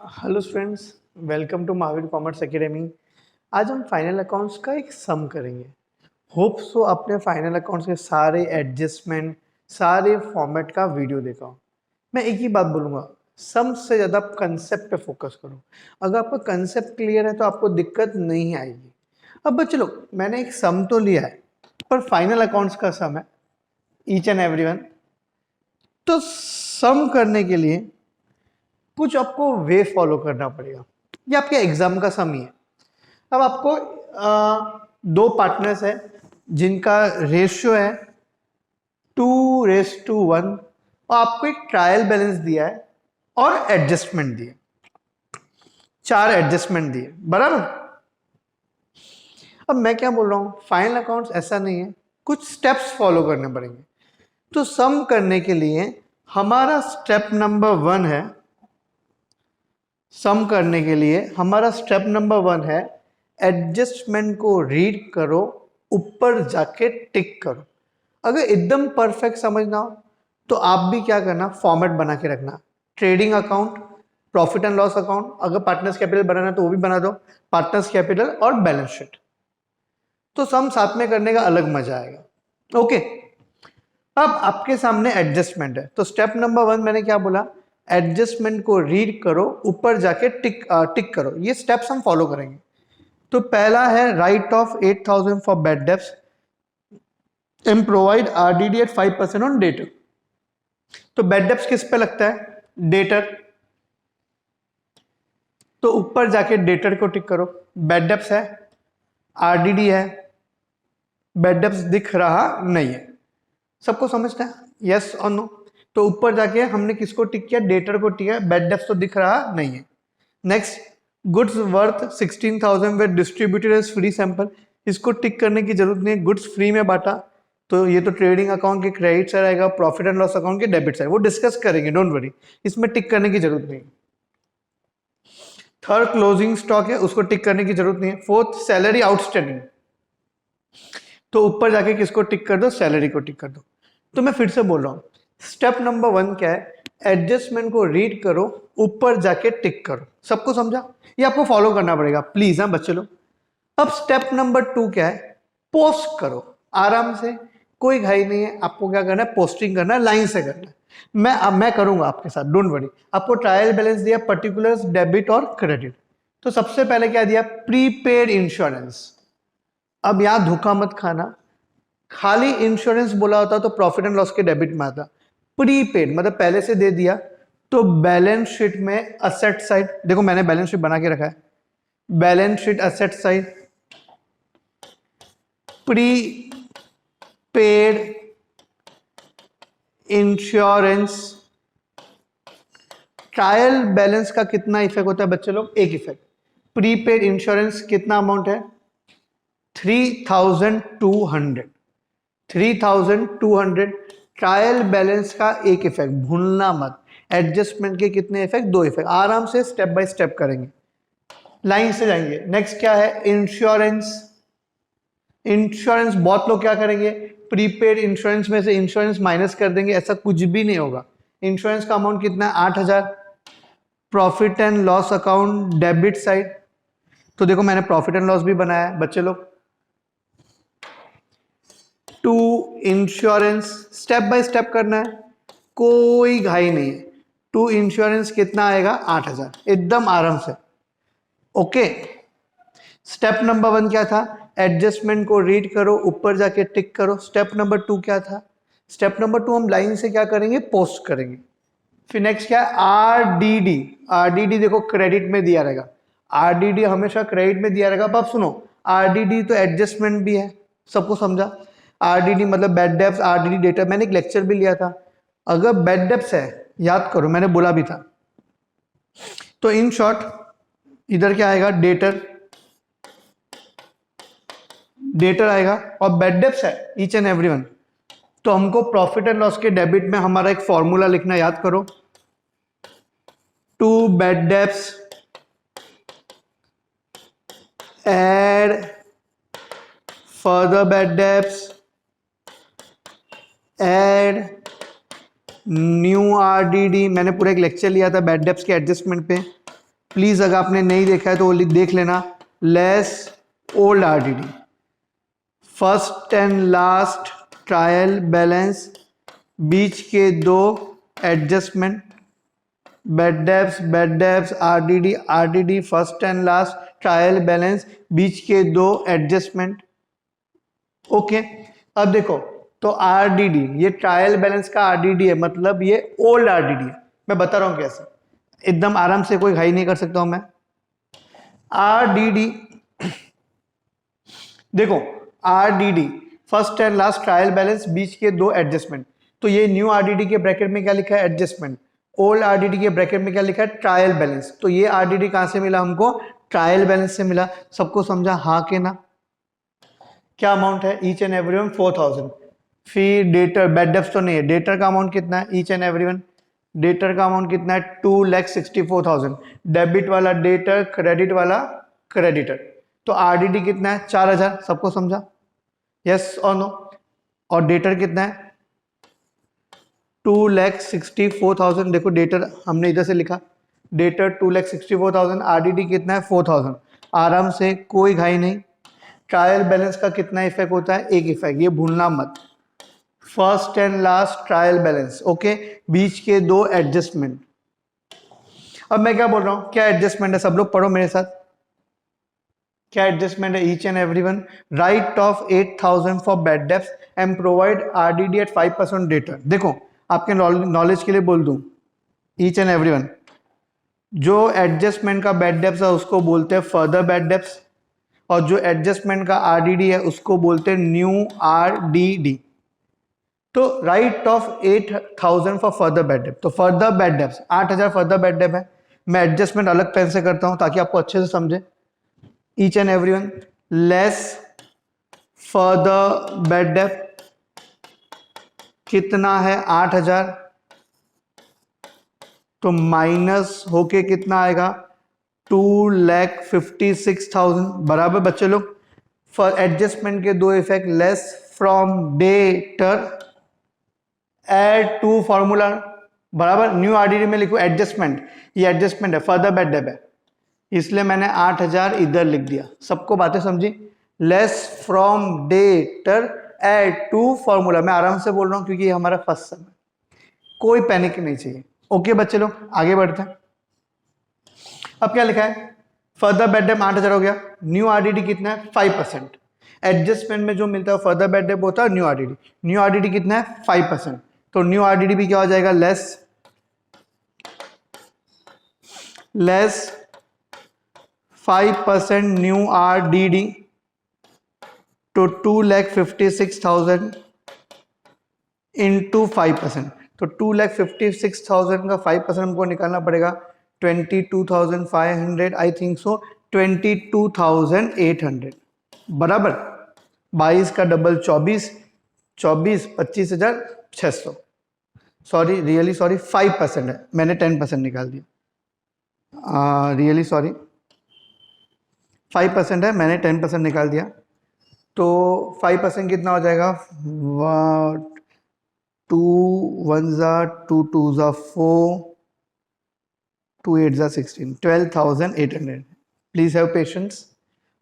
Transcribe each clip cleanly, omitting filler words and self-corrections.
Hello students, welcome to Mahavir commerce academy. आज हम final accounts का एक सम करेंगे। होप सो आपने फाइनल अकाउंट्स के सारे एडजस्टमेंट, सारे फॉर्मेट का वीडियो देखा हो। मैं एक ही बात बोलूँगा, सम से ज़्यादा आप कंसेप्ट पे फोकस करो। अगर आपका कंसेप्ट क्लियर है तो आपको दिक्कत नहीं आएगी। अब चलो, मैंने एक सम तो लिया है, पर फाइनल अकाउंट्स का सम है, ईच एंड एवरीवन। तो सम करने के लिए कुछ आपको वे फॉलो करना पड़ेगा। ये आपके एग्जाम का सम ही है। अब आपको दो पार्टनर्स है जिनका रेशियो है 2:1 और आपको एक ट्रायल बैलेंस दिया है और एडजस्टमेंट दिए, 4 एडजस्टमेंट दिए, बराबर। अब मैं क्या बोल रहा हूँ, फाइनल अकाउंट्स ऐसा नहीं है, कुछ स्टेप्स फॉलो करने पड़ेंगे। तो सम करने के लिए हमारा स्टेप नंबर 1 है, सम करने के लिए हमारा स्टेप नंबर 1 है एडजस्टमेंट को रीड करो, ऊपर जाके टिक करो। अगर एकदम परफेक्ट समझना हो तो आप भी क्या करना, फॉर्मेट बना के रखना। Trading account, profit and loss account, अगर पार्टनर्स कैपिटल बनाना है तो वो भी बना दो, पार्टनर्स कैपिटल और बैलेंस शीट। तो सम साथ में करने का अलग मजा आएगा। ओके, अब आपके सामने एडजस्टमेंट है, तो स्टेप नंबर 1 मैंने क्या बोला, एडजस्टमेंट को रीड करो, ऊपर जाके टिक करो। ये स्टेप्स हम फॉलो करेंगे। तो पहला है write off 8,000 for bad debts and provide RDD at 5% on debtor. तो बैड डेब्ट्स किस पे लगता है, डेटर। तो ऊपर जाके डेटर को टिक करो। बैड डेब्ट्स है, आरडीडी है, बैड डेब्ट्स दिख रहा नहीं है। सबको समझता है, यस और नो। तो ऊपर जाके हमने किसको टिक किया, डेटर को टिक किया, बैड डेब्ट्स तो दिख रहा नहीं है। नेक्स्ट, गुड्स वर्थ 16,000 वे डिस्ट्रीब्यूटेड एज फ्री सैंपल। इसको टिक करने की जरूरत नहीं है, गुड्स फ्री में बांटा। तो ये तो ट्रेडिंग अकाउंट के क्रेडिट साइड आएगा, प्रॉफिट एंड लॉस अकाउंट के डेबिट साइड, वो डिस्कस करेंगे, डोंट वरी, इसमें टिक करने की जरूरत नहीं। थर्ड, क्लोजिंग स्टॉक है, उसको टिक करने की जरूरत नहीं है। फोर्थ, सैलरी आउटस्टैंडिंग, तो ऊपर जाके किसको टिक कर दो, सैलरी को टिक कर दो। तो मैं फिर से बोल रहा हूं, स्टेप नंबर 1 क्या है, एडजस्टमेंट को रीड करो, ऊपर जाके टिक करो। सबको समझा? ये आपको फॉलो करना पड़ेगा प्लीज, हाँ बच्चे लोग। अब स्टेप नंबर 2 क्या है, पोस्ट करो आराम से, कोई घाई नहीं है। आपको क्या करना है, पोस्टिंग करना है, लाइन से करना है। मैं करूंगा आपके साथ, डोंट वरी। आपको ट्रायल बैलेंस दिया, पर्टिकुलर्स, डेबिट और क्रेडिट। तो सबसे पहले क्या दिया, प्रीपेड इंश्योरेंस। अब यहां धोखा मत खाना, खाली इंश्योरेंस बोला होता तो प्रॉफिट एंड लॉस के डेबिट में आता। प्रीपेड मतलब पहले से दे दिया, तो बैलेंस शीट में असेट साइड, देखो मैंने बैलेंस शीट बना के रखा है, balance sheet asset side prepaid insurance. Trial balance का कितना इफेक्ट होता है बच्चे लोग, एक इफेक्ट। प्रीपेड इंश्योरेंस कितना अमाउंट है, 3,200, 3,200। ट्रायल बैलेंस का एक इफेक्ट, भूलना मत। एडजस्टमेंट के कितने इफेक्ट, 2 इफेक्ट। आराम से स्टेप बाय स्टेप करेंगे, लाइन से जाएंगे। नेक्स्ट क्या है, इंश्योरेंस। इंश्योरेंस बहुत लोग क्या करेंगे, प्रीपेड इंश्योरेंस में से इंश्योरेंस माइनस कर देंगे, ऐसा कुछ भी नहीं होगा। इंश्योरेंस का अमाउंट कितना है, 8,000। Profit and loss account debit side, तो देखो मैंने प्रॉफिट एंड लॉस भी बनाया है बच्चे लोग। To insurance, step by step करना है, कोई घाई नहीं है। टू इंश्योरेंस कितना आएगा, 8,000, एकदम आराम से। ओके, स्टेप नंबर 1 क्या था, एडजस्टमेंट को रीड करो, ऊपर जाके टिक करो। स्टेप नंबर 2 क्या था, स्टेप नंबर 2 हम लाइन से क्या करेंगे, पोस्ट करेंगे। फिर नेक्स्ट क्या है, आरडीडी। आरडीडी देखो क्रेडिट में दिया रहेगा, आरडीडी हमेशा क्रेडिट में दिया रहेगा। अब आप सुनो, आरडीडी तो एडजस्टमेंट भी है, सबको समझा। आरडीडी मतलब बैड डेब्ट्स, आरडीडी डेटा, मैंने एक लेक्चर भी लिया था। अगर बैड डेब्ट्स है, याद करो मैंने बोला भी था। तो इन शॉर्ट इधर क्या आएगा, डेटर, डेटर आएगा, और बैड डेब्ट्स है ईच एंड एवरीवन। तो हमको प्रॉफिट एंड लॉस के डेबिट में हमारा एक फॉर्मूला लिखना, याद करो, to bad debts add further bad debts, add new RDD. मैंने पूरा एक लेक्चर लिया था बैड डेब्ट्स के एडजस्टमेंट पे। प्लीज अगर आपने नहीं देखा है तो वो देख लेना, less old RDD, first and last trial balance, बीच के दो adjustment, bad debts RDD first and last trial balance, बीच के दो एडजस्टमेंट। ओके, अब देखो तो आरडीडी ये ट्रायल बैलेंस का आरडीडी है, मतलब ये ओल्ड आरडीडी है। मैं बता रहा हूं कैसे, एकदम आराम से, कोई घाई नहीं कर सकता हूं मैं। आरडीडी देखो, RDD first and last trial balance, बीच के दो एडजस्टमेंट, तो ये न्यू आरडीडी के ब्रैकेट में क्या लिखा है, एडजस्टमेंट। ओल्ड आरडीडी के ब्रैकेट में क्या लिखा है, ट्रायल बैलेंस। तो ये आरडीडी कहां से मिला हमको, ट्रायल बैलेंस से मिला। सबको समझा, हाँ के ना। क्या अमाउंट है, ईच एंड एवरीवन 4000। फिर डेटर, बेड डेप्स तो नहीं है, डेटर का अमाउंट कितना है, ईच एंड एवरीवन डेटर का अमाउंट कितना है, 2,64,000। डेबिट वाला डेटर, क्रेडिट वाला क्रेडिटर। तो आरडीडी कितना है, 4000। सबको समझा, यस और नो। और डेटर कितना है, 2,64,000। देखो डेटर हमने इधर से लिखा, डेटर 2,64,000, आरडीडी कितना है 4,000। आराम से, कोई घाई नहीं। ट्रायल बैलेंस का कितना इफेक्ट होता है, एक इफेक्ट, ये भूलना मत, first and last trial balance. Okay, बीच के दो एडजस्टमेंट। अब मैं क्या बोल रहा हूं, क्या एडजस्टमेंट है, सब लोग पढ़ो मेरे साथ। क्या एडजस्टमेंट है, each and everyone write off 8,000 for bad debts and provide RDD at 5% debtor. देखो आपके नॉलेज के लिए बोल दूं, ईच एंड एवरीवन जो एडजस्टमेंट का बेड डेप्स है उसको बोलते हैं फर्दर बेड डेप्स, और जो एडजस्टमेंट का आरडीडी है उसको बोलते हैं न्यू आरडीडी। तो write off 8,000 for further bad debts, तो further bad debts 8,000 further bad debt है। मैं एडजस्टमेंट अलग पेन से करता हूं ताकि आपको अच्छे से समझे। Each and everyone less further bad Depp कितना है, 8,000, तो माइनस होके कितना आएगा, 2,56,000। बराबर बच्चे लोग, फॉर एडजस्टमेंट के दो effect, less from debtor add to formula. बराबर, न्यू आरडीडी में लिखो एडजस्टमेंट, ये एडजस्टमेंट है, फर्दर बेड डेप है, इसलिए मैंने 8,000 इधर लिख दिया। सबको बातें समझी, less from debtor add to formula. मैं आराम से बोल रहा हूं क्योंकि ये हमारा फर्स्ट सम है, कोई पैनिक नहीं चाहिए। ओके बच्चे लोग, आगे बढ़ते हैं। अब क्या लिखा है, फर्दर बेड डेप 8,000 हो गया, न्यू आरडीडी कितना है 5%। एडजस्टमेंट में जो मिलता है फर्दर बेड डेप होता है न्यू आरडीडी। न्यू आरडीडी कितना है 5%, तो न्यू आरडीडी भी क्या हो जाएगा, लेस 5% न्यू आरडीडी, तो 2,56,000 इंटू 5%। तो 2,56,000 का 5% हमको निकालना पड़ेगा, 22,500, आई थिंक सो 22,800। बराबर, 22 का डबल 24, 25,600। सॉरी, रियली सॉरी, 5% है, मैंने 10% निकाल दिया। रियली सॉरी, 5% है, मैंने 10% निकाल दिया। तो 5% कितना हो जाएगा, 2 1 2 2 4, 2 8 16, 12,800। Please have patience.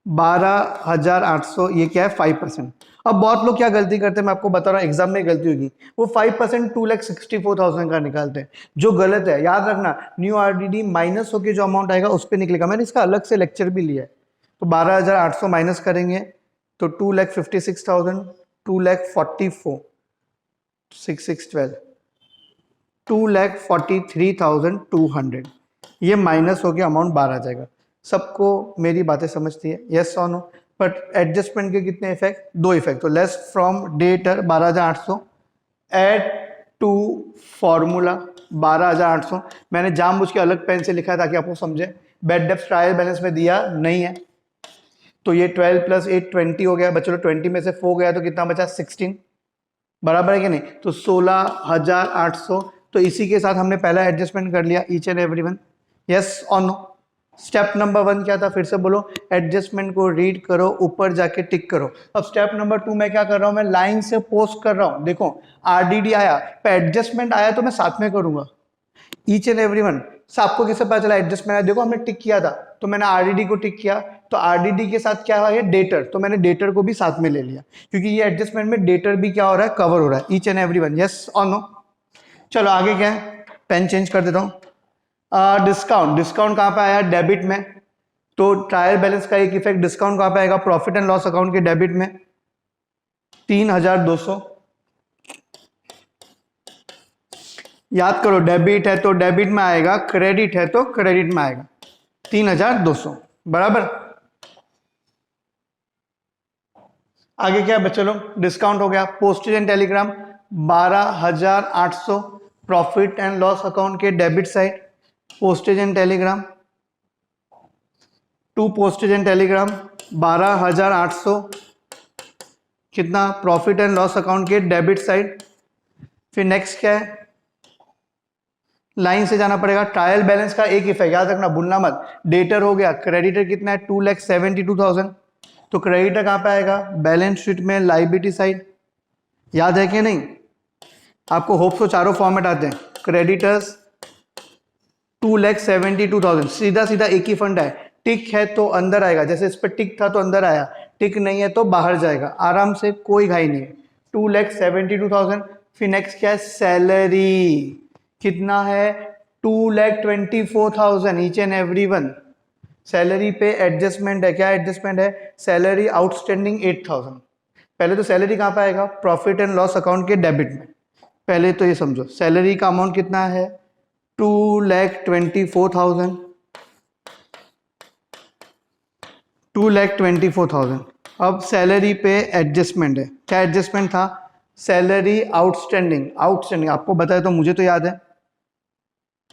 12,800, ये क्या है 5%। अब बहुत लोग क्या गलती करते हैं, मैं आपको बता रहा हूँ, एग्जाम में गलती होगी, वो 5% 2,64,000 का निकालते हैं, जो गलत है। याद रखना, न्यू आरडीडी माइनस होके जो अमाउंट आएगा उस पर निकलेगा। मैंने इसका अलग से लेक्चर भी लिया है। तो 12,800 माइनस करेंगे तो 2,56,000, 2,44,000, 6 6 12, 2,43,200, ये माइनस हो गया, अमाउंट 12 आ जाएगा। सबको मेरी बातें समझती है, यस और नो। बट एडजस्टमेंट के कितने इफेक्ट, दो इफेक्ट। तो less from debtor 12,800 add to formula 12,800। मैंने जानबूझ के अलग पेन से लिखा है ताकि आपको समझे। बेड डेप्थ ट्रायल बैलेंस में दिया नहीं है, तो ये 12 + 8 20 हो गया। बच्चों 20 में से 4 गया तो कितना बचा, 16। बराबर है कि नहीं, तो 16,800। तो इसी के साथ हमने पहला एडजस्टमेंट कर लिया, ईच एंड एवरीवन, यस और नो। स्टेप नंबर 1 क्या था, फिर से बोलो, एडजस्टमेंट को रीड करो, ऊपर जाके टिक करो। अब स्टेप नंबर 2 मैं क्या कर रहा हूं, मैं लाइन से पोस्ट कर रहा हूं। देखो आरडीडी आया, पर एडजस्टमेंट आया तो मैं साथ में करूंगा। ईच एंड एवरीवन आपको कैसे पता चला एडजस्टमेंट है? देखो हमने टिक किया था, तो मैंने आरडीडी को टिक किया, तो आरडीडी के साथ क्या है डेटर, तो मैंने डेटर को भी साथ में ले लिया, क्योंकि ये एडजस्टमेंट में डेटर भी क्या हो रहा है, कवर हो रहा है, each and every one. Yes और नो? चलो आगे क्या है, पेन चेंज कर देता हूं। डिस्काउंट, डिस्काउंट कहां पे आया, डेबिट में, तो ट्रायल बैलेंस का एक इफेक्ट डिस्काउंट कहां पे आएगा, प्रॉफिट एंड लॉस अकाउंट के डेबिट में, 3200। याद करो डेबिट है तो डेबिट में आएगा, क्रेडिट है तो क्रेडिट में आएगा, 3200 बराबर। आगे क्या बच्चे लोग, डिस्काउंट हो गया। Postage and telegram 12800, profit and loss account के debit side, postage and telegram to postage and telegram 12800 कितना, प्रॉफिट एंड लॉस अकाउंट के डेबिट साइड। फिर नेक्स्ट क्या है, लाइन से जाना पड़ेगा, ट्रायल बैलेंस का एक इफेक्ट याद रखना, भूलना मत। डेटर हो गया, क्रेडिटर कितना है 2,72,000, तो क्रेडिटर कहां पे आएगा, बैलेंस शीट में लाइबिलिटी साइड। याद है कि नहीं? आपको होप सो चारों फॉर्मेट आते हैं। क्रेडिटर्स 2,72,000, सीधा सीधा एक ही फंड है, टिक है तो अंदर आएगा, जैसे इस पर टिक था तो अंदर आया, टिक नहीं है तो बाहर जाएगा, आराम से, कोई घाई नहीं है। 2,72,000। फिर नेक्स्ट क्या है, सैलरी कितना है, 2,24,000 each and every one. Salary पे एडजस्टमेंट है, क्या एडजस्टमेंट है, सैलरी आउटस्टैंडिंग 8,000। पहले तो सैलरी कहां पे आएगा, प्रॉफिट एंड लॉस अकाउंट के डेबिट में। पहले तो ये समझो सैलरी का अमाउंट कितना है, 2,24,000, 2,24,000। अब सैलरी पे एडजस्टमेंट है, क्या एडजस्टमेंट था, सैलरी आउटस्टैंडिंग, आउटस्टैंडिंग आपको बताया तो मुझे तो याद है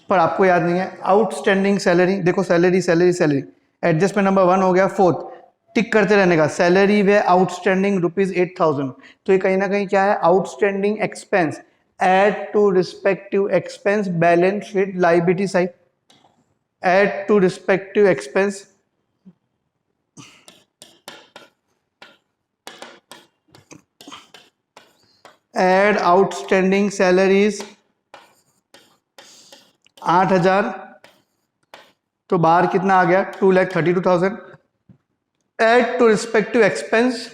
पर आपको याद नहीं है। आउटस्टैंडिंग सैलरी, देखो salary salary salary, adjustment number 1 हो गया। फोर्थ, टिक करते रहने का, सैलरी वे आउटस्टैंडिंग ₹8,000, तो ये कहीं ना कहीं क्या है, outstanding expense, add to respective expense balance sheet liability side, add to respective expense, add outstanding salaries 8,000, तो बाहर कितना आ गया, 2,32,000। Add to respective expense,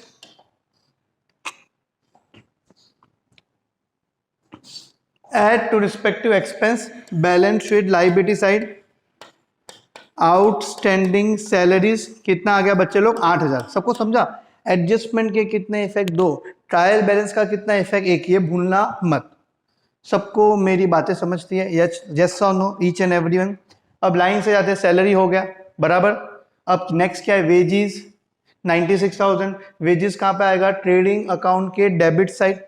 add to respective expense balance sheet liability side, outstanding salaries कितना आ गया बच्चे लोग, 8,000। सबको समझा? एडजस्टमेंट के कितने इफेक्ट, 2। ट्रायल बैलेंस का कितना इफेक्ट, 1। ये भूलना मत। सबको मेरी बातें समझती है, यस और नो, ईच एंड एवरीवन। अब लाइन से जाते हैं, सैलरी हो गया बराबर। अब नेक्स्ट क्या है, वेजीज 96,000। वेजेस कहां पे आएगा, ट्रेडिंग अकाउंट के debit side,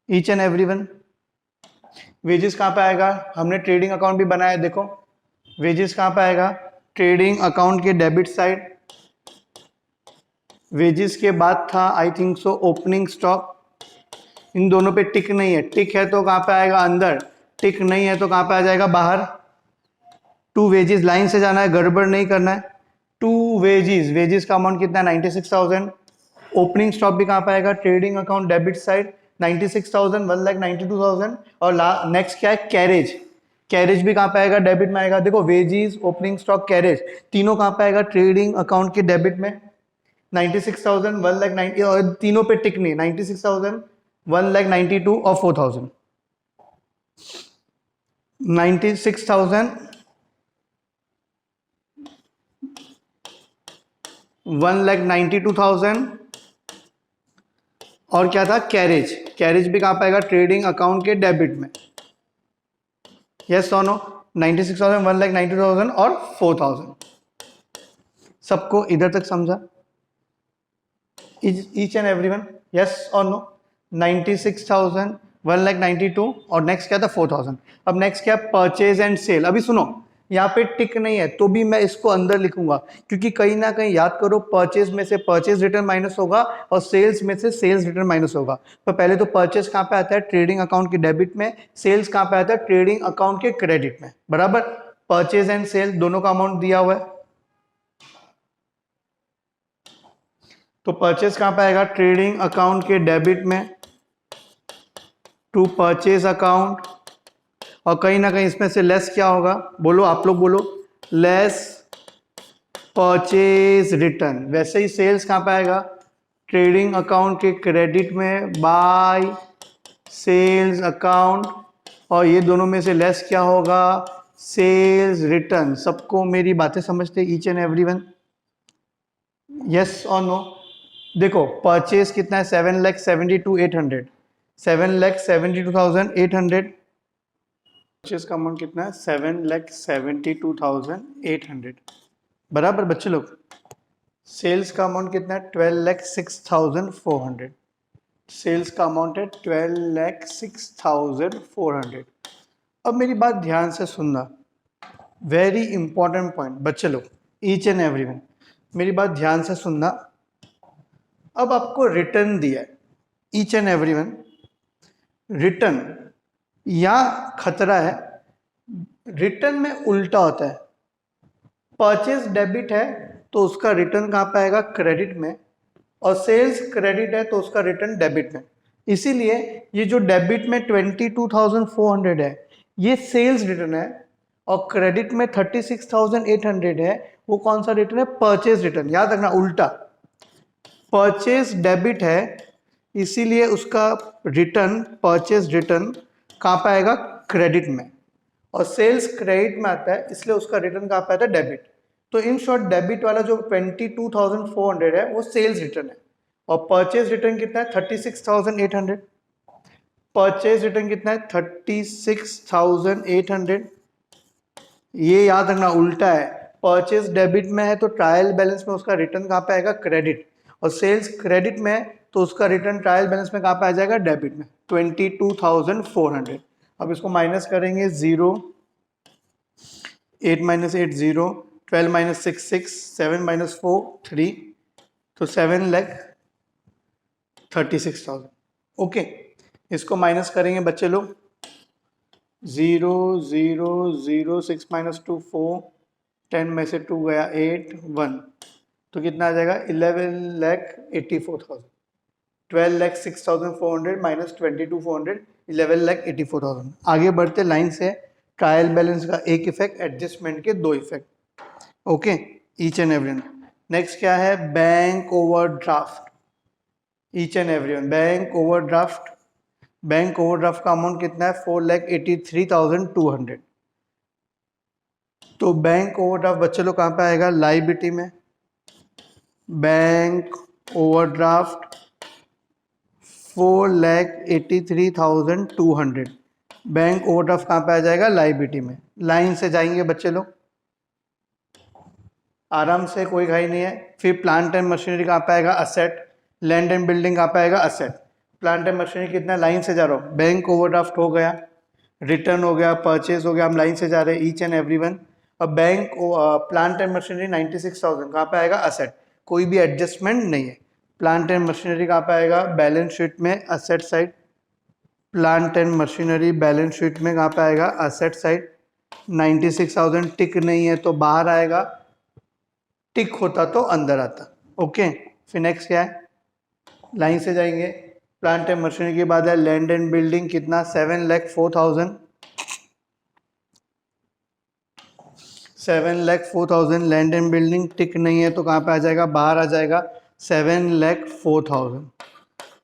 each and everyone. Wages कहां पे आएगा, हमने ट्रेडिंग अकाउंट भी बनाया, देखो वेजेस कहां पे आएगा, ट्रेडिंग अकाउंट के डेबिट साइड। वेजेस के बाद था I think so opening stock, इन दोनों पे टिक नहीं है, टिक है तो कहां पे आएगा, अंदर, टिक नहीं है तो कहां पे आ जाएगा, बाहर। टू वेजेस, लाइन से जाना है, गड़बड़ नहीं करना है। टू वेजेस, वेजेस का अमाउंट कितना है, 96,000। ओपनिंग स्टॉक भी कहां पे आएगा, ट्रेडिंग अकाउंट डेबिट साइड, 96,000, 1,92,000। और नेक्स्ट क्या है, कैरेज, कैरेज भी कहां पे आएगा, डेबिट में आएगा। देखो वेजीज, ओपनिंग स्टॉक, कैरेज, तीनों कहां पे आएगा, ट्रेडिंग अकाउंट के डेबिट में। 96,000, 1,90,000, और तीनों पे टिक नहीं, 96,000, 1,92,000 और 4,000। 96,000, 1,92,000 और क्या था, कैरेज, कैरेज भी कहां पाएगा, ट्रेडिंग अकाउंट के डेबिट में। यस और नो, 96,000, 1,92,000 और 4,000। सबको इधर तक समझा, ईच एंड एवरीवन, यस और नो। 96,000, 1,92,000 और नेक्स्ट क्या था, 4,000। अब नेक्स्ट क्या, परचेज एंड सेल। अभी सुनो, यहाँ पे टिक नहीं है तो भी मैं इसको अंदर लिखूंगा, क्योंकि कहीं ना कहीं याद करो, परचेज में से परचेज रिटर्न माइनस होगा और सेल्स में से सेल्स रिटर्न माइनस होगा। तो पहले तो परचेज कहाँ पे आता है, ट्रेडिंग अकाउंट के डेबिट में। सेल्स कहाँ पे आता है, ट्रेडिंग अकाउंट के क्रेडिट में, बराबर। परचेज एंड सेल दोनों का अमाउंट दिया हुआ है, तो परचेज कहाँ पे आएगा, ट्रेडिंग अकाउंट के डेबिट में, टू परचेज अकाउंट। और कहीं ना कहीं इसमें से लेस क्या होगा, बोलो आप लोग बोलो, लेस परचेज रिटर्न। वैसे ही सेल्स कहाँ पे आएगा, ट्रेडिंग अकाउंट के क्रेडिट में, बाय सेल्स अकाउंट, और ये दोनों में से लेस क्या होगा, सेल्स रिटर्न। सबको मेरी बातें समझते ईच एंड एवरीवन, यस और नो? देखो परचेज कितना है, 7,72,800, 7,72,800। परचेज का अमाउंट कितना है, 7,72,800, बराबर बच्चे लोग। सेल्स का अमाउंट कितना है, 12,06,400। सेल्स का अमाउंट है 12,06,400। अब मेरी बात ध्यान से सुनना, वेरी इंपॉर्टेंट पॉइंट बच्चे लोग, ईच एंड एवरीवन, मेरी बात ध्यान से सुनना। अब आपको रिटर्न दिया है, ईच एंड एवरीवन, रिटर्न या खतरा है, रिटर्न में उल्टा होता है। परचेज डेबिट है तो उसका रिटर्न कहाँ पे आएगा, क्रेडिट में, और सेल्स क्रेडिट है तो उसका रिटर्न डेबिट में। इसीलिए ये जो डेबिट में 22,400 है ये सेल्स रिटर्न है, और क्रेडिट में 36,800 है, वो कौन सा रिटर्न है, परचेज रिटर्न। याद रखना उल्टा, परचेज डेबिट है इसीलिए उसका रिटर्न, परचेज रिटर्न कहाँ पे आएगा, क्रेडिट में, और सेल्स क्रेडिट में आता है इसलिए उसका रिटर्न कहाँ पे आता है, डेबिट। तो इन शॉर्ट डेबिट वाला जो 22,400 है वो सेल्स रिटर्न है, और परचेज रिटर्न कितना है, 36,800। परचेज रिटर्न कितना है, 36,800। ये याद रखना उल्टा है, परचेज डेबिट में है तो ट्रायल बैलेंस में उसका रिटर्न कहाँ पे आएगा, क्रेडिट, और सेल्स क्रेडिट में है तो उसका रिटर्न ट्रायल बैलेंस में कहाँ पे आ जाएगा, डेबिट में, 22,400। अब इसको माइनस करेंगे, 0, 8 - 8 0, 12 - 6 6, 7 - 4 3, तो 7,36,000। ओके, इसको माइनस करेंगे बच्चे लोग, 0 0 0, 6 - 2 4, 10 में से 2 गया 8 1, तो कितना आ जाएगा, 11,84,000। 12,06,400 माइनस 22,400, 11,84,000। आगे बढ़ते लाइन से, ट्रायल बैलेंस का एक इफेक्ट, एडजस्टमेंट के दो effect. Okay, each and everyone. Next क्या है, bank overdraft. Each and everyone, bank overdraft, bank overdraft का अमाउंट कितना है, 4,83,200। तो बैंक ओवरड्राफ्ट बच्चे लोग कहाँ पे आएगा, लाइबिलिटी में, बैंक ओवरड्राफ्ट 4,83,200, बैंक ओवरड्राफ्ट कहाँ पे आ जाएगा, लाइबिलिटी में। लाइन से जाएंगे बच्चे लोग, आराम से, कोई घाई नहीं है। फिर प्लांट एंड मशीनरी कहाँ पे आएगा, असेट। लैंड एंड बिल्डिंग कहाँ पे आएगा, असेट। प्लांट एंड मशीनरी कितना, लाइन से जा रहा हूँ, बैंक ओवरड्राफ्ट हो गया, रिटर्न हो गया, परचेज हो गया, हम लाइन से जा रहे हैं ईच एंड एवरीवन। अब बैंक प्लांट एंड मशीनरी 96,000 कहाँ पे आएगा, असेट, कोई भी एडजस्टमेंट नहीं है। प्लांट एंड मशीनरी कहाँ पे आएगा, बैलेंस शीट में, asset side. Plant and machinery balance sheet में कहाँ पे आएगा, असेट साइड। 96,000 टिक नहीं है तो बाहर आएगा, टिक होता तो अंदर आता। ओके, फिर नेक्स्ट क्या है, लाइन से जाएंगे, प्लांट एंड मशीनरी के बाद है लैंड एंड बिल्डिंग, कितना, 7,04,000। 7,04,000 लैंड एंड बिल्डिंग, टिक नहीं है तो कहाँ पे आ जाएगा, बाहर आ जाएगा, 7,04,000।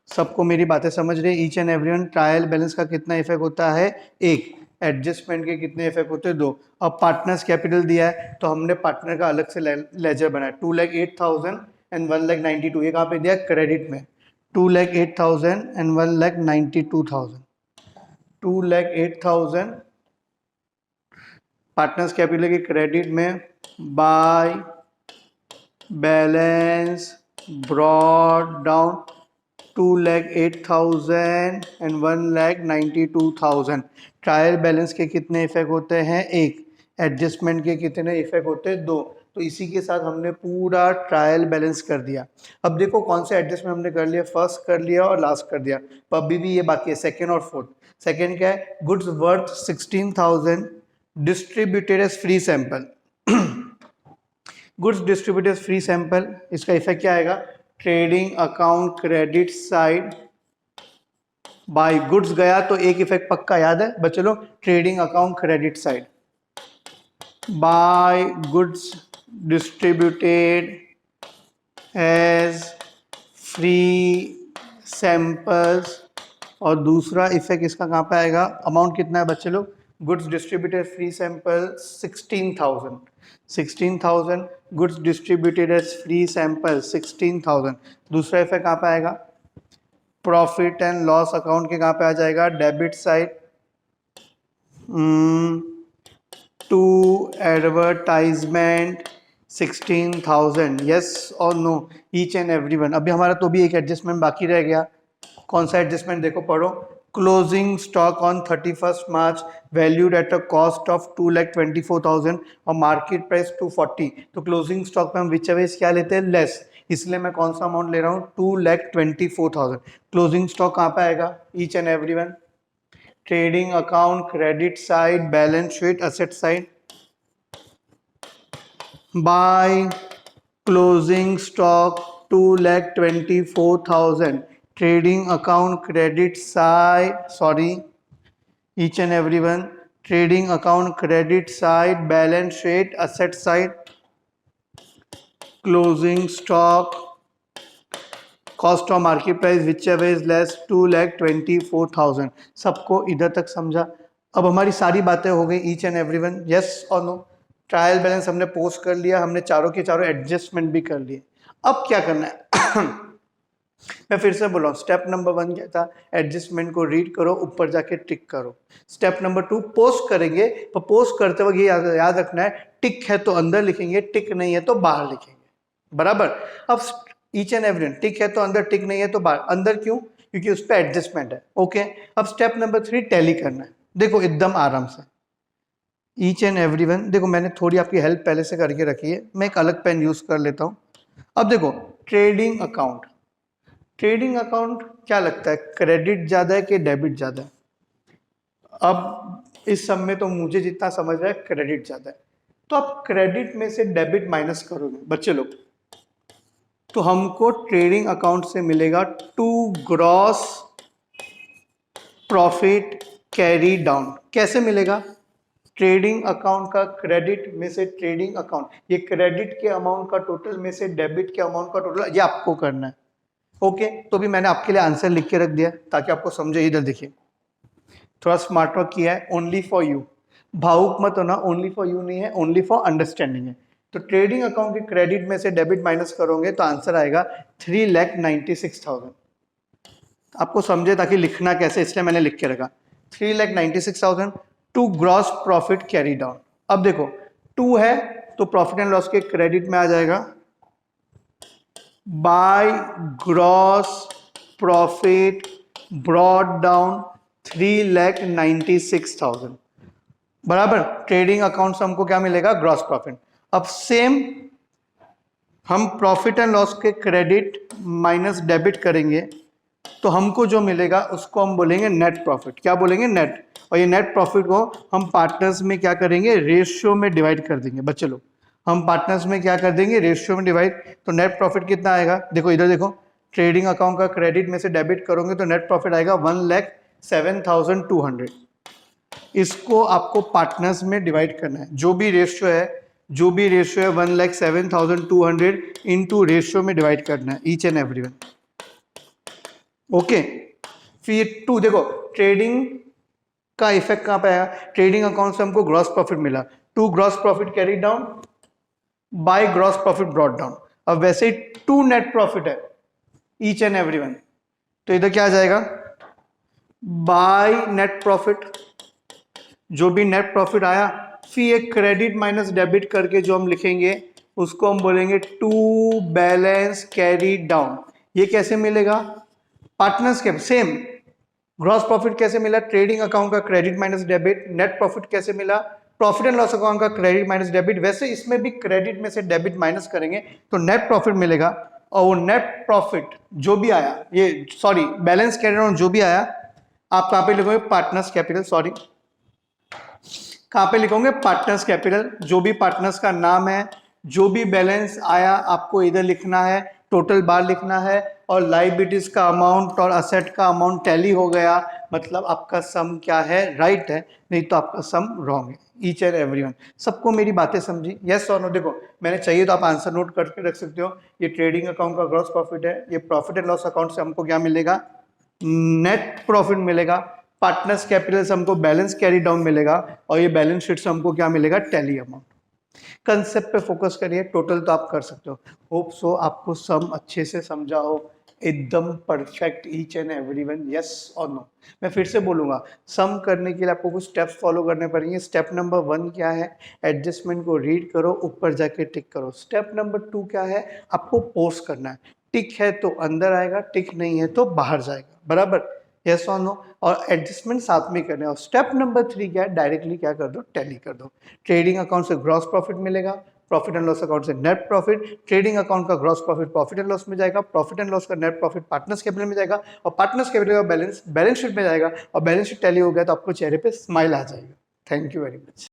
सबको मेरी बातें समझ रही है each and everyone. Trial balance का कितना इफेक्ट होता है, एक। एडजस्टमेंट के कितने इफेक्ट होते हैं, 2। अब पार्टनर्स कैपिटल दिया है तो हमने पार्टनर का अलग से लेजर बनाया, 2,08,000 एंड 1,92,000। ये कहाँ पे दिया, क्रेडिट में, 2,08,000 एंड 1,92,000। 2,08,000 पार्टनर्स कैपिटल के क्रेडिट में, by balance brought down 2,08,000 and 1,92,000। Trial balance के कितने इफेक्ट होते हैं, एक। एडजस्टमेंट के कितने इफेक्ट होते हैं, 2। तो इसी के साथ हमने पूरा ट्रायल बैलेंस कर दिया। अब देखो कौन से एडजस्टमेंट हमने कर लिया, फर्स्ट कर लिया और लास्ट कर दिया, तो अभी भी ये बाकी है, सेकेंड और फोर्थ। सेकेंड क्या है, goods worth 16,000 distributed as free sample. Goods distributed free sample, इसका इफेक्ट क्या आएगा, trading account credit side by goods गया तो एक इफेक्ट पक्का याद है बच्चे लोग, trading account credit side, by goods distributed as free samples, और दूसरा इफेक्ट इसका कहाँ पे आएगा, अमाउंट कितना है बच्चे लोग, goods distributed free sample 16,000, 16,000 goods distributed as free sample 16,000। दूसरा इफेक्ट कहाँ पे आएगा, प्रॉफिट एंड लॉस अकाउंट के कहाँ पे आ जाएगा, debit side, to advertisement 16,000, yes और no each and every one. अभी हमारा तो भी एक एडजस्टमेंट बाकी रह गया, कौन सा एडजस्टमेंट देखो पढ़ो, closing stock on 31 March valued at a cost of 2,24,000 और मार्केट प्राइस 240, तो क्लोजिंग स्टॉक में हम विच अवेज क्या लेते हैं, लेस, इसलिए मैं कौन सा अमाउंट ले रहा हूँ 2,24,000। क्लोजिंग स्टॉक कहाँ पे आएगा, each and every one, trading account credit side, balance sheet asset side, by closing stock 2,24,000, trading account credit side, sorry, each and everyone, trading account credit side, balance sheet asset side, closing stock, cost of market price whichever is less 2,24,000। सबको इधर तक समझा। अब हमारी सारी बातें हो गई ईच एंड एवरीवन, यस और नो। ट्रायल बैलेंस हमने पोस्ट कर लिया, हमने चारों के चारों एडजस्टमेंट भी कर लिए। अब क्या करना है मैं फिर से बोल रहा हूँ, स्टेप नंबर 1 क्या था, एडजस्टमेंट को रीड करो, ऊपर जाके टिक करो। स्टेप नंबर 2 पोस्ट करेंगे, पर पोस्ट करते वक्त ये याद रखना है, टिक है तो अंदर लिखेंगे, टिक नहीं है तो बाहर लिखेंगे, बराबर। अब ईच एंड एवरी टिक है तो अंदर, टिक नहीं है तो बाहर। अंदर क्यों, क्योंकि उस पर एडजस्टमेंट है, ओके। अब स्टेप नंबर 3 टैली करना है, देखो एकदम आराम से, ईच एंड एवरी वन। देखो मैंने थोड़ी आपकी हेल्प पहले से करके रखी है, मैं एक अलग पेन यूज कर लेता हूँ। अब देखो ट्रेडिंग अकाउंट, ट्रेडिंग अकाउंट क्या लगता है, क्रेडिट ज्यादा है कि डेबिट ज्यादा है? अब इस सब में तो मुझे जितना समझ रहा है क्रेडिट ज्यादा है, तो आप क्रेडिट में से डेबिट माइनस करोगे बच्चे लोग, तो हमको ट्रेडिंग अकाउंट से मिलेगा to gross profit carry down. कैसे मिलेगा, ट्रेडिंग अकाउंट का क्रेडिट में से ट्रेडिंग अकाउंट, ये क्रेडिट के अमाउंट का टोटल में से डेबिट के अमाउंट का टोटल, ये आपको करना है, ओके। तो भी मैंने आपके लिए आंसर लिख के रख दिया ताकि आपको समझे। इधर देखिए थोड़ा स्मार्ट वर्क किया है, ओनली फॉर यू, भावुक मत होना, ओनली फॉर यू नहीं है, ओनली फॉर अंडरस्टैंडिंग है। तो ट्रेडिंग अकाउंट के क्रेडिट में से डेबिट माइनस करोगे तो आंसर आएगा 3,96,000। आपको समझे ताकि लिखना कैसे, इसलिए मैंने लिख के रखा 3,96,000 to gross profit carry down. अब देखो 2 है तो प्रॉफिट एंड लॉस के क्रेडिट में आ जाएगा, by gross profit brought down 3,96,000, बराबर। ट्रेडिंग अकाउंट से हमको क्या मिलेगा, ग्रॉस प्रॉफिट। अब सेम हम प्रॉफिट एंड लॉस के क्रेडिट माइनस डेबिट करेंगे तो हमको जो मिलेगा उसको हम बोलेंगे नेट प्रॉफिट। क्या बोलेंगे, नेट। और ये नेट प्रॉफिट को हम पार्टनर्स में क्या करेंगे, रेशियो में डिवाइड कर देंगे बच्चे लोग। हम पार्टनर्स में क्या कर देंगे, रेशियो में डिवाइड। तो नेट प्रॉफिट कितना आएगा, देखो इधर देखो, ट्रेडिंग अकाउंट का क्रेडिट में से डेबिट करोगे तो नेट प्रॉफिट आएगा 1,07,200। इसको आपको पार्टनर्स में डिवाइड करना है, जो भी रेशियो है 1,07,200 इंटू रेशियो में डिवाइड करना है each and every one, okay. फिर 2 देखो ट्रेडिंग का इफेक्ट कहां पे आया, ट्रेडिंग अकाउंट से हमको ग्रॉस प्रॉफिट मिला, 2 gross profit carry down by gross profit brought down. अब वैसे ही 2 नेट प्रॉफिट है ईच एंड एवरी वन, तो इधर क्या आ जाएगा, बाय नेट प्रॉफिट, जो भी नेट प्रॉफिट आया, फिर एक क्रेडिट माइनस डेबिट करके जो हम लिखेंगे उसको हम बोलेंगे टू बैलेंस कैरी डाउन। ये कैसे मिलेगा, पार्टनर्स के सेम ग्रॉस प्रॉफिट कैसे मिला, ट्रेडिंग अकाउंट का credit minus debit, net profit कैसे मिला, प्रॉफिट एंड लॉस अकाउंट का क्रेडिट माइनस डेबिट। वैसे इसमें भी क्रेडिट में से डेबिट माइनस करेंगे तो नेट प्रॉफिट मिलेगा, और वो नेट प्रॉफिट जो भी आया, ये सॉरी बैलेंस कैरी डाउन जो भी आया, आप कहां पे लिखोगे, पार्टनर्स कैपिटल, सॉरी कहां पे लिखोगे, पार्टनर्स कैपिटल। जो भी पार्टनर्स का नाम है, जो भी बैलेंस आया आपको इधर लिखना है, टोटल बार लिखना है, और लाइबिलिटीज का अमाउंट और असेट का अमाउंट टैली हो गया, मतलब आपका सम क्या है, राइट है, नहीं तो आपका सम रॉन्ग है। ईच एंड एवरीवन, सबको मेरी बातें समझी, यस और नो? देखो मैंने चाहिए तो आप आंसर नोट करके रख सकते हो। ये ट्रेडिंग अकाउंट का ग्रॉस प्रॉफिट है, ये प्रॉफिट एंड लॉस अकाउंट से हमको क्या मिलेगा, नेट प्रॉफिट मिलेगा। पार्टनर्स कैपिटल से हमको बैलेंस कैरी डाउन मिलेगा, और ये बैलेंस शीट से हमको क्या मिलेगा, टैली अमाउंट। कंसेप्ट पे फोकस करिए, टोटल तो आप कर सकते हो। होप सो आपको सम अच्छे से समझा हो, एकदम perfect each and everyone, yes और नो? मैं फिर से बोलूंगा, सम करने के लिए आपको कुछ स्टेप्स फॉलो करने पड़ेंगे। स्टेप नंबर 1 क्या है, एडजस्टमेंट को रीड करो, ऊपर जाके टिक करो। स्टेप नंबर 2 क्या है, आपको पोस्ट करना है, टिक है तो अंदर आएगा, टिक नहीं है तो बाहर जाएगा, बराबर, यस और नो? और एडजस्टमेंट साथ में करने। और स्टेप नंबर 3 क्या है, डायरेक्टली क्या कर दो, टैली कर दो। ट्रेडिंग अकाउंट से ग्रॉस प्रॉफिट मिलेगा, प्रॉफिट एंड लॉस अकाउंट से नेट प्रॉफिट, ट्रेडिंग अकाउंट का gross profit profit and loss में जाएगा, प्रॉफिट एंड लॉस का नेट प्रॉफिट पार्टनर्स कैपिटल में जाएगा, और पार्टनर्स कैपिटल का बैलेंस शीट में जाएगा, और बैलेंस शीट टैली हो गया तो आपको चेहरे पे स्माइल आ जाएगा। Thank you very much.